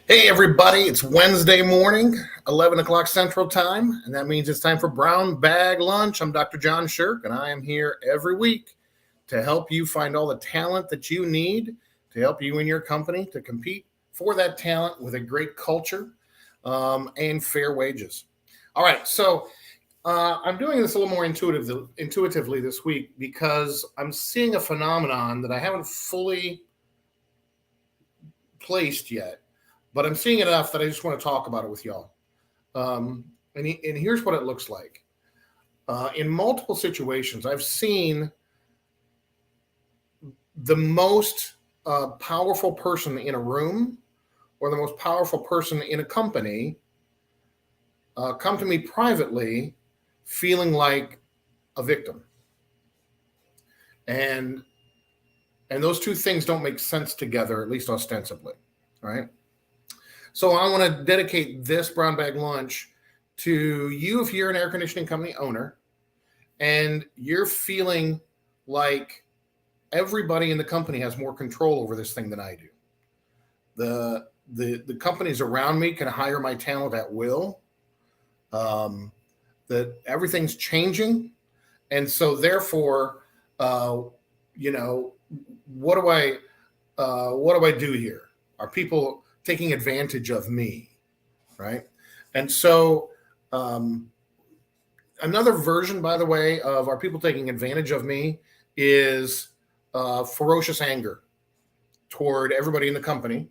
Hey, everybody, it's Wednesday morning, 11 o'clock Central Time, and that means it's time for Brown Bag Lunch. I'm Dr. John Sherk, and I am here every week to help you find all the talent that you need to help you and your company to compete for that talent with a great culture and fair wages. All right, so I'm doing this a little more intuitively this week because I'm seeing a phenomenon that I haven't fully placed yet, but I'm seeing it enough that I just want to talk about it with y'all. And here's what it looks like. In multiple situations, I've seen the most powerful person in a room or the most powerful person in a company come to me privately feeling like a victim. And those two things don't make sense together, at least ostensibly, right? So I want to dedicate this brown bag lunch to you if you're an air conditioning company owner and you're feeling like everybody in the company has more control over this thing than I do. The companies around me can hire my talent at will. That everything's changing, and so therefore, what do I do here? Are people taking advantage of me, right? And so another version, by the way, of are people taking advantage of me is ferocious anger toward everybody in the company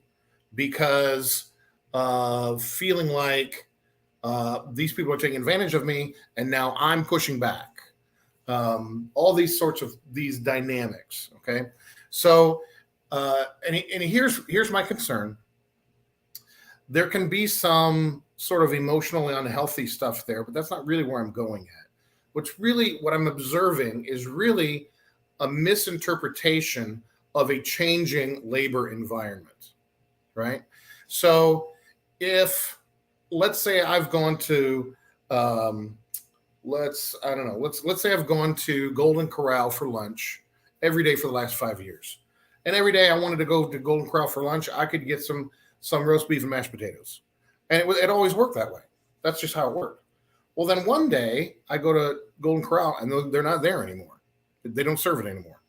because feeling like these people are taking advantage of me and now I'm pushing back. All these sorts of these dynamics, okay? So, and here's my concern. There can be some sort of emotionally unhealthy stuff there, but that's not really where I'm going at. What I'm observing is really a misinterpretation of a changing labor environment, right? So if, let's say I've gone to, let's say I've gone to Golden Corral for lunch every day for the last 5 years. And every day I wanted to go to Golden Corral for lunch, I could get some roast beef and mashed potatoes. And it always worked that way. That's just how it worked. Well, then one day I go to Golden Corral and they're not there anymore. They don't serve it anymore.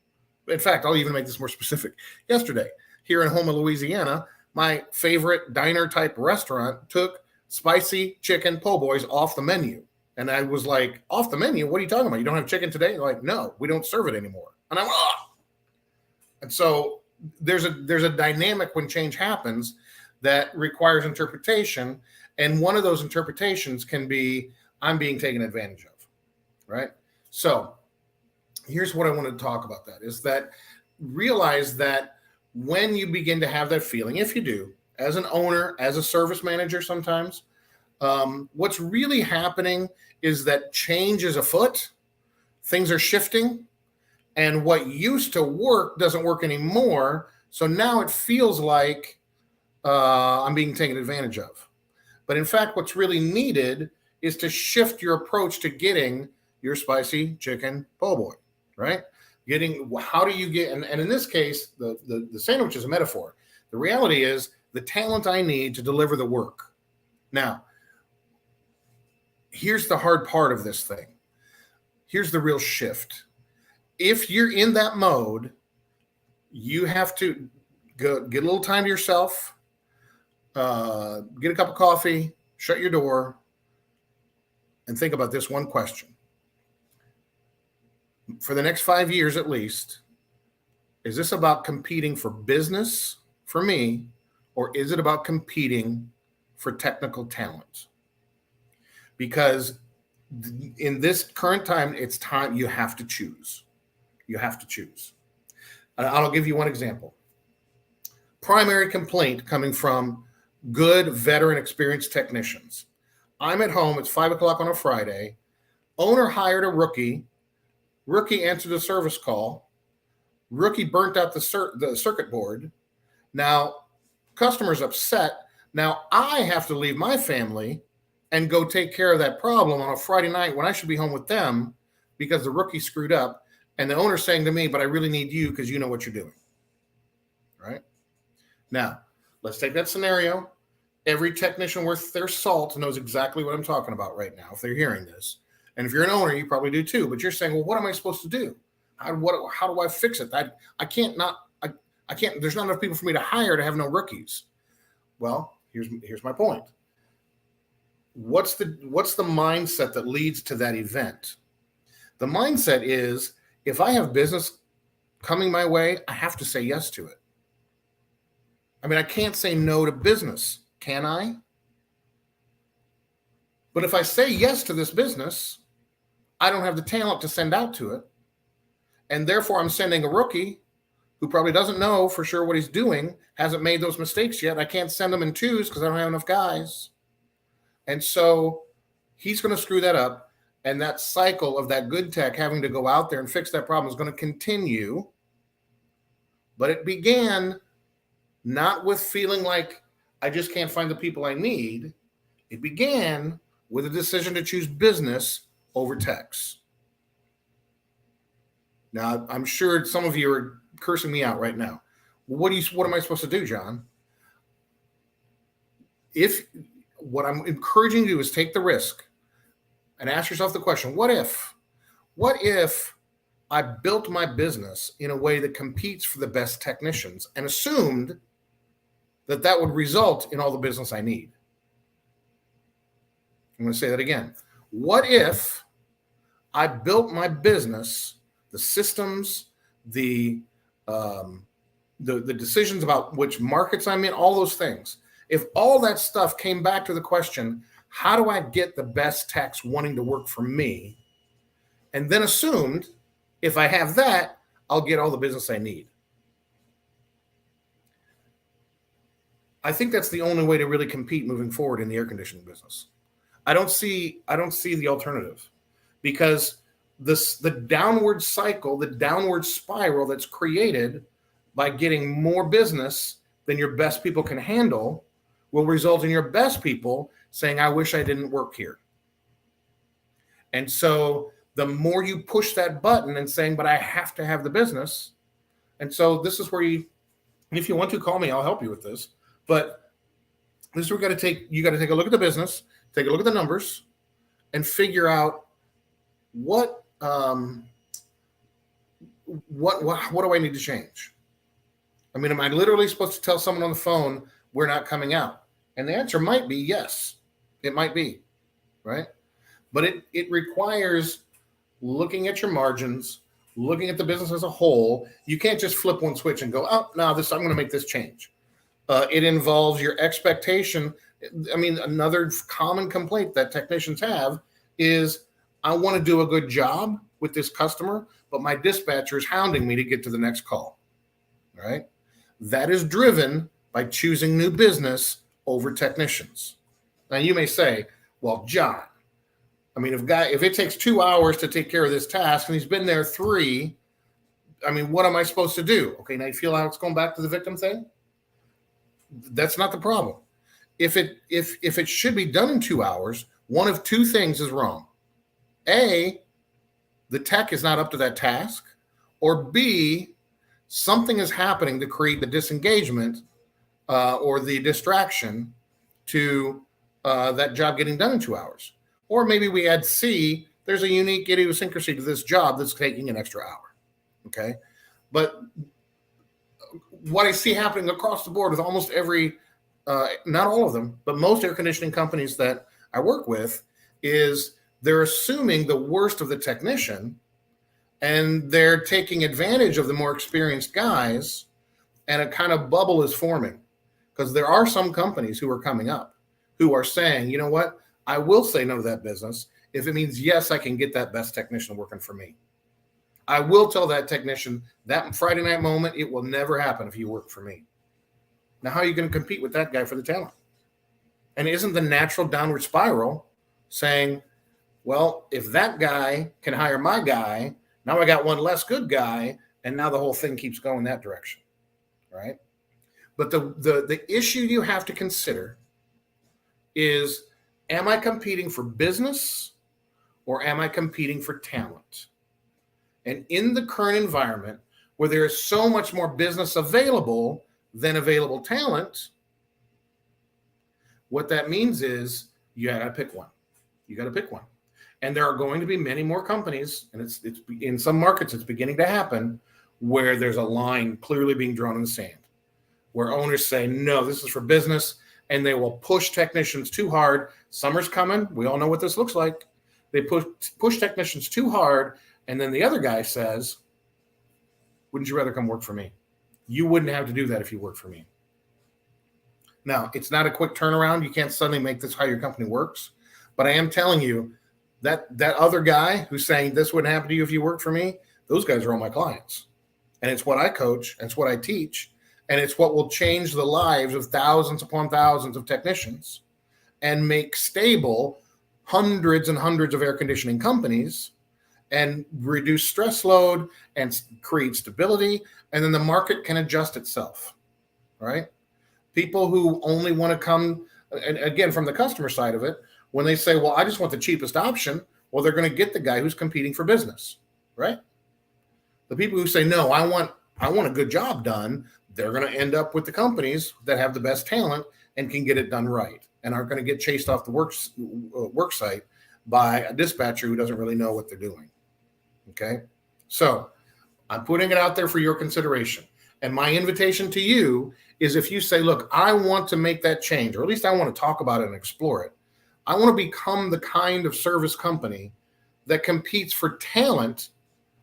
In fact, I'll even make this more specific. Yesterday, here in Houma, Louisiana, my favorite diner type restaurant took spicy chicken po' boys off the menu. And I was like, off the menu? What are you talking about? You don't have chicken today? They're like, no, we don't serve it anymore. And I'm like, oh. And so there's a dynamic when change happens that requires interpretation. And one of those interpretations can be, I'm being taken advantage of, right? So here's what I want to talk about that is that realize that when you begin to have that feeling, if you do, as an owner, as a service manager sometimes, what's really happening is that change is afoot, things are shifting, and what used to work doesn't work anymore. So now it feels like I'm being taken advantage of. But in fact, what's really needed is to shift your approach to getting your spicy chicken po' boy, right? How do you get, and in this case, the sandwich is a metaphor. The reality is the talent I need to deliver the work. Now, here's the hard part of this thing. Here's the real shift. If you're in that mode, you have to go get a little time to yourself, get a cup of coffee, shut your door, and think about this one question. For the next 5 years at least, is this about competing for business for me, or is it about competing for technical talent? Because in this current time, it's time you have to choose. You have to choose. I'll give you one example. Primary complaint coming from good, veteran, experienced technicians. I'm at home. It's 5 o'clock on a Friday. Owner hired a rookie. Rookie answered a service call. Rookie burnt out the circuit board. Now, customer's upset. Now, I have to leave my family and go take care of that problem on a Friday night when I should be home with them because the rookie screwed up. And the owner's saying to me, but I really need you because you know what you're doing. Right? Now, let's take that scenario. Every technician worth their salt knows exactly what I'm talking about right now if they're hearing this. And if you're an owner, you probably do too. But you're saying, well, what am I supposed to do? How do I fix it? I can't. There's not enough people for me to hire to have no rookies. Well, here's my point. What's the mindset that leads to that event? The mindset is, if I have business coming my way, I have to say yes to it. I mean, I can't say no to business, can I? But if I say yes to this business, I don't have the talent to send out to it. And therefore, I'm sending a rookie who probably doesn't know for sure what he's doing, hasn't made those mistakes yet. I can't send them in twos because I don't have enough guys. And so he's going to screw that up. And that cycle of that good tech having to go out there and fix that problem is going to continue. But it began not with feeling like I just can't find the people I need. It began with a decision to choose business over techs. Now, I'm sure some of you are cursing me out right now. What am I supposed to do, John? What I'm encouraging you to do is take the risk and ask yourself the question, what if I built my business in a way that competes for the best technicians and assumed that would result in all the business I need? I'm going to say that again. What if I built my business, the systems, the decisions about which markets I'm in, all those things, if all that stuff came back to the question, how do I get the best techs wanting to work for me? And then assumed, if I have that, I'll get all the business I need. I think that's the only way to really compete moving forward in the air conditioning business. I don't see the alternative, because the downward cycle, the downward spiral that's created by getting more business than your best people can handle will result in your best people saying, I wish I didn't work here. And so the more you push that button and saying, but I have to have the business. And so this is where if you want to call me, I'll help you with this. But this is where you got to take a look at the business, take a look at the numbers, and figure out what do I need to change? I mean, am I literally supposed to tell someone on the phone, we're not coming out? And the answer might be yes. It might be, right? But it requires looking at your margins, looking at the business as a whole. You can't just flip one switch and go, oh, no, I'm going to make this change. It involves your expectation. I mean, another common complaint that technicians have is, I want to do a good job with this customer, but my dispatcher is hounding me to get to the next call, right? That is driven by choosing new business over technicians. Now, you may say, well, John, I mean, if it takes 2 hours to take care of this task and he's been there 3, I mean, what am I supposed to do? Okay, now you feel how it's going back to the victim thing? That's not the problem. If it should be done in 2 hours, one of two things is wrong. A, the tech is not up to that task, or B, something is happening to create the disengagement or the distraction to that job getting done in 2 hours. Or maybe we add C, there's a unique idiosyncrasy to this job that's taking an extra hour, okay? But what I see happening across the board with almost every, not all of them, but most air conditioning companies that I work with, is they're assuming the worst of the technician, and they're taking advantage of the more experienced guys, and a kind of bubble is forming. Because there are some companies who are coming up who are saying, you know what, I will say no to that business if it means, yes, I can get that best technician working for me. I will tell that technician that Friday night moment, it will never happen if you work for me. Now, how are you going to compete with that guy for the talent? And isn't the natural downward spiral saying, well, if that guy can hire my guy, now I got one less good guy, and now the whole thing keeps going that direction, right? But the issue you have to consider is, am I competing for business or am I competing for talent? And in the current environment where there is so much more business available than available talent, What that means is you got to pick one. You got to pick one. And there are going to be many more companies, and it's in some markets it's beginning to happen, where there's a line clearly being drawn in the sand, where owners say, no, this is for business, and they will push technicians too hard. Summer's coming. We all know what this looks like. They push technicians too hard, and then the other guy says, wouldn't you rather come work for me? You wouldn't have to do that if you worked for me. Now, it's not a quick turnaround. You can't suddenly make this how your company works. But I am telling you that other guy who's saying this wouldn't happen to you if you worked for me, those guys are all my clients. And it's what I coach, and it's what I teach, and it's what will change the lives of thousands upon thousands of technicians and make stable hundreds and hundreds of air conditioning companies and reduce stress load and create stability. And then the market can adjust itself, right? People who only want to come, and again, from the customer side of it, when they say, well, I just want the cheapest option, well, they're going to get the guy who's competing for business, right? The people who say, no, I want a good job done, they're going to end up with the companies that have the best talent and can get it done right and aren't going to get chased off the work site by a dispatcher who doesn't really know what they're doing. Okay? So I'm putting it out there for your consideration. And my invitation to you is, if you say, look, I want to make that change, or at least I want to talk about it and explore it. I want to become the kind of service company that competes for talent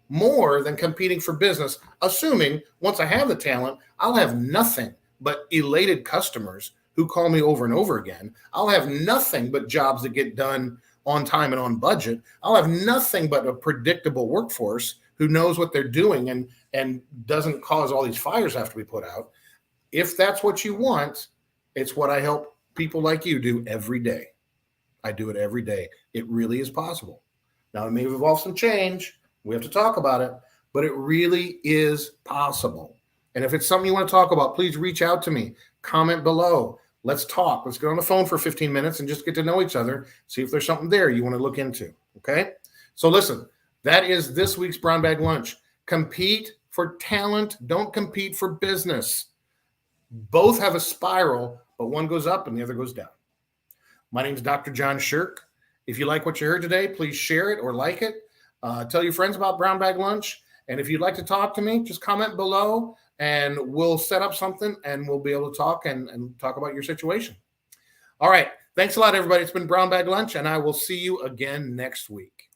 more than competing for business, assuming once I have the talent, I'll have nothing but elated customers who call me over and over again. I'll have nothing but jobs that get done on time and on budget. I'll have nothing but a predictable workforce who knows what they're doing and doesn't cause all these fires have to be put out. If that's what you want, it's what I help people like you do every day. I do it every day. It really is possible. Now, it may involve some change. We have to talk about it, but it really is possible. And if it's something you want to talk about, please reach out to me. Comment below. Let's talk. Let's get on the phone for 15 minutes and just get to know each other. See if there's something there you want to look into. Okay? So listen, that is this week's Brown Bag Lunch. Compete for talent. Don't compete for business. Both have a spiral, but one goes up and the other goes down. My name is Dr. John Sherk. If you like what you heard today, please share it or like it. Tell your friends about Brown Bag Lunch. And if you'd like to talk to me, just comment below and we'll set up something and we'll be able to talk and talk about your situation. All right. Thanks a lot, everybody. It's been Brown Bag Lunch, and I will see you again next week.